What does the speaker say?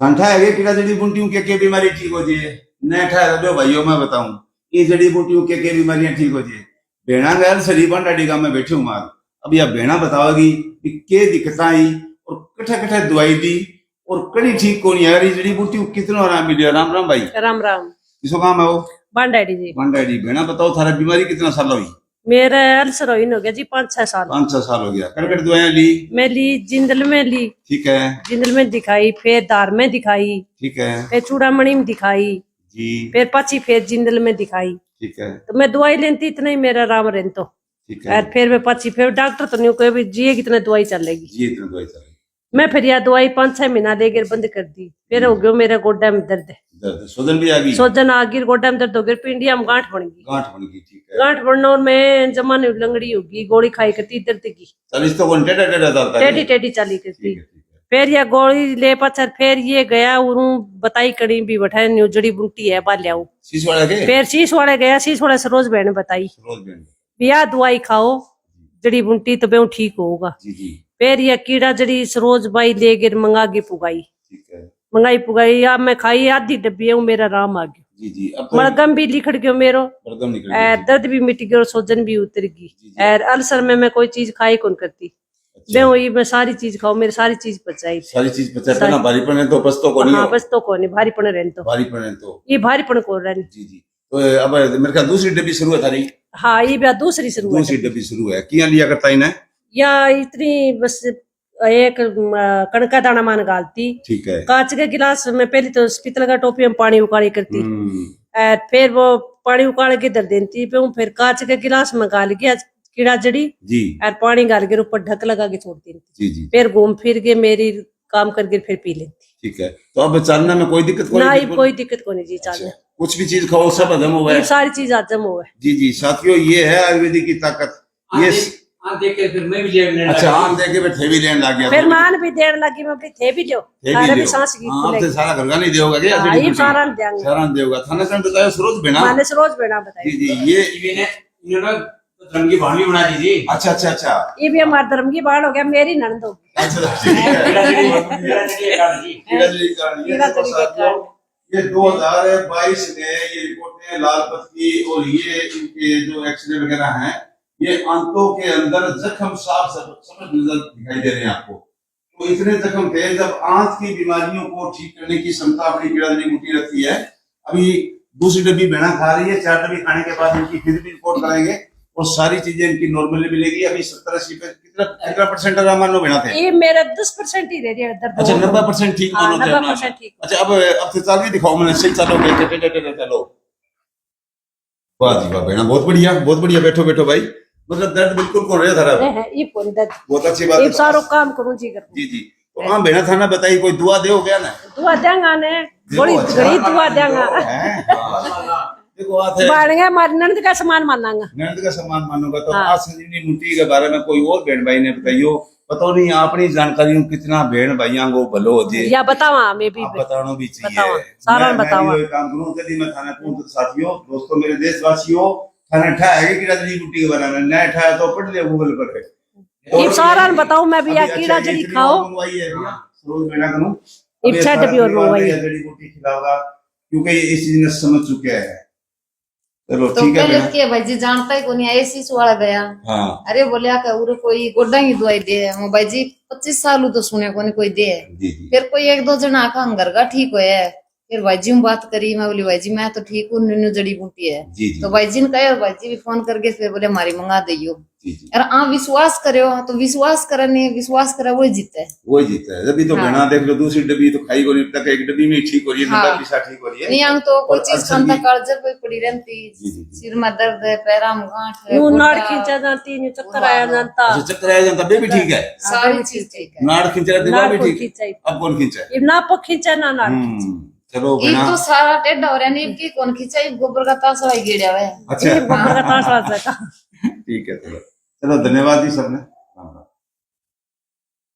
ठंडा है कि जड़ी बूटियों के बीमारी ठीक हो जाए न ठा दो भाइयों मैं बताऊं ये जड़ी बूटियों के बीमारियां ठीक हो जाए भेड़ा गैर शरीर डाडी का मैं बैठी हूँ मार अब यह भेड़ा बताओगी कि के दिक्कत आई और कठे कठे दवाई दी और कड़ी ठीक कौन है ये जड़ी बूटी कितना आराम मिले। राम राम भाई। राम राम। किसको काम है वो? बांडाडी जी। बांडाडी। भेड़ा बताओ थारा बीमारी कितना साल हुई? मेरा अल्सर हो गया जी 5-6 साल। 5-6 साल हो गया। कड़कड़ दवाइयां ली? मैं ली जिंदल में ली। ठीक है। जिंदल में दिखाई फिर धार में दिखाई। ठीक है। फिर चूड़ामणि में दिखाई जी। फिर पाची फिर जिंदल में दिखाई। ठीक है। तो मैं दवाई लेती इतना ही मेरा आराम रहन तो। ठीक है। फिर मैं पाची फिर डॉक्टर तो नहीं कहे जी कितना दवाई चलेगी जी इतना दवाई चलेगी। मैं फिर यह दवाई 5-6 महीना लेकर बंद कर दी। फिर हो गया मेरा गोड्डा में दर्द सोजन भी आ गई। सोजन आ गई गोड्डा में दर्द हो गया पिंडिया में गांठ बन गई। गांठ बन गई। ठीक है। गांठ बनना और मैं जमाने लंगड़ी होगी गोली खाई करती दर्द की। चालीस तो कौन टेढ़ा टेढ़ा था टेढ़ी टेढ़ी चली करती। फिर यह गोली ले पचर फिर ये गया उरू बताई कड़ी भी बैठा न्यू जड़ी बूटी है बाल्याऊ शीश वाले के। फिर शीश वाले गया शीश वाले सरोज बहन बताई बिया दवाई खाओ जड़ी बूटी तो बेऊ ठीक होगा। फिर यह कीड़ा जड़ी सरोज बाई ले गिर मंगा के पुगाई। मंगाई पुगाई अब मैं खाई आधी डब्बी मेरा आराम आ गया। मलगम भी लिखड़ गयो मेरो दर्द भी मिट गयो सोजन भी उतर गई। अल्सर में मैं कोई चीज खाई कौन करती मैं वही मैं सारी चीज खाऊं मेरी सारी चीज पचाई। सारी चीज पचाई पहला भारीपन है तो बस तो कोनी। हां बस तो कोनी भारीपन रहन तो। भारीपन है तो ये भारीपन को रहन। जी जी। तो अब मेरे का दूसरी डब्बी शुरू है थारी? हां ये भी दूसरी शुरू है। दूसरी डब्बी शुरू है किया लिया करता इने या इतनी बस एक कणका दाना मान गालती। ठीक है। कांच के गिलास में पहले तो पीतल का टोपी में पानी उकाली करती फिर वो पानी उकाल के धर देती फिर कांच के गिलास में गाल के कीड़ा जड़ी जी और पानी गाल के ऊपर ढक लगा के छोड़ देती जी। फिर घूम फिर के मेरी काम करके फिर पी लेती। ठीक है। तो अब चलने में कोई दिक्कत कोई दिक्कत को नहीं जी चलने। कुछ भी चीज खाओ सब हजम हुआ है। सारी चीज हजम हुआ है। जी जी साथियों ये है आयुर्वेदिक की ताकत। ये देख के फिर मैं भी लेने अच्छा आम देख के फिर थे भी लेने लग गया। फिर मान भी देने लगी मैं थे भी लो सारा भी सांस की आप से सारा घर का नहीं देगा क्या? ये सारा देंगे सारा देगा। थाने से बताया सरोज बेना मैंने सरोज बेना बताई। जी जी ये इन्होंने धर्म की बाण भी बना दी जी। अच्छा अच्छा अच्छा ये भी हमारे धर्म की बाण हो गया मेरी ननद होगी। ये 2022 में ये रिपोर्टें लाल पत्ती और ये इनके जो एक्सरे वगैरह हैं ये आंतों के अंदर जख्म साफ समझ नजर दिखाई दे रहे हैं आपको। तो इतने जख्म थे जब आंत की बीमारियों को ठीक करने की क्षमता अपनी कीड़ा जड़ी बूटी रखती है। अभी दूसरी डब्बी भेड़ा खा रही है 4 डब्बी खाने के बाद इनकी फिर भी रिपोर्ट कराएंगे और सारी चीजें इनकी नॉर्मली मिलेगी। अभी 70-80 पे कितना परसेंट आराम मानो भेड़ा थे? ये मेरा 10% ही रह गया दर्द। अच्छा 90% ठीक मानो थे। 90% ठीक। अच्छा अब से चल के दिखाओ मैंने सही चलो चलो। वाह जी वाह भेड़ा बहुत बढ़िया बैठो बैठो भाई। मतलब दर्द बिल्कुल कौन रहा था ये पूरी दर्द बहुत अच्छी बात है। सारो काम करूं जी कर जी जी। तो हां भेड़ा थाना बताइए कोई दुआ दे हो गया ना? दुआ देंगा ने बड़ी घड़ी दुआ देंगा। देखो बात है बाड़ेंगे हमारे ननद का सम्मान मानांगा। ननद का सम्मान मानूंगा। तो आज संजीवनी मुट्ठी के बारे में कोई और बहन भाई ने बताइयो पता नहीं अपनी जानकारी कितना बहन भाइयों को भलो हो जे या बतावा हमें भी बताना भी चाहिए सारा बतावा। मैं काम करूं यदि मैं थाना को साथियों दोस्तों मेरे देशवासियों थाना ठा है कि जड़ी बूटी के बारे में न ठा तो पढ़ ले गूगल पर ये सारा बताऊं मैं भी या कीड़ा जड़ी खाओ मंगवाई है भैया रोज बेना करूं इच्छा डबी और मंगवाई जड़ी बूटी खिलाऊंगा क्योंकि ये इस चीज ने समझ चुके हैं। चलो तो ठीक है पहले के भाई जी जानता ही कोनी ऐसी वाला गया। हाँ। अरे बोलिया का उरे कोई गोड्डा की दवाई दे मो भाई जी 25 साल तो सुने कोनी कोई दे। फिर कोई 1-2 जना का अंगर का ठीक होया फिर भाई जी बात करी मैं बोली भाई जी मैं तो ठीक हूँ न्यू जड़ी बूटी है। तो भाई जी ने कहा भाई जी भी फोन करके फिर बोले हमारी मंगा दियो। अरे आप विश्वास करो तो विश्वास करने विश्वास करा वो जीता है जब तो बना देख लो दूसरी डब्बी तो खाई को नहीं तक एक डब्बी में ठीक हो रही है नब्बे पिसा ठीक हो रही है नहीं तो कोई चीज खाना कालजर कोई पड़ी रहती सिर में दर्द है पैरा में गांठ है यूं नाड़ खींचा जाती है चक्कर आया जाता चक्कर आया जाता बेबी ठीक है सारी चीज ठीक है नाड़ खींचा दिमाग भी ठीक अब कौन खींचा ये ना पो खींचा ना नाड़ चलो ये तो सारा टेढ़ा हो रहा है नीम की कौन खींचा गोबर का तासवा गिरा हुआ है। अच्छा गोबर का तासवा ठीक है चलो धन्यवाद जी सबने।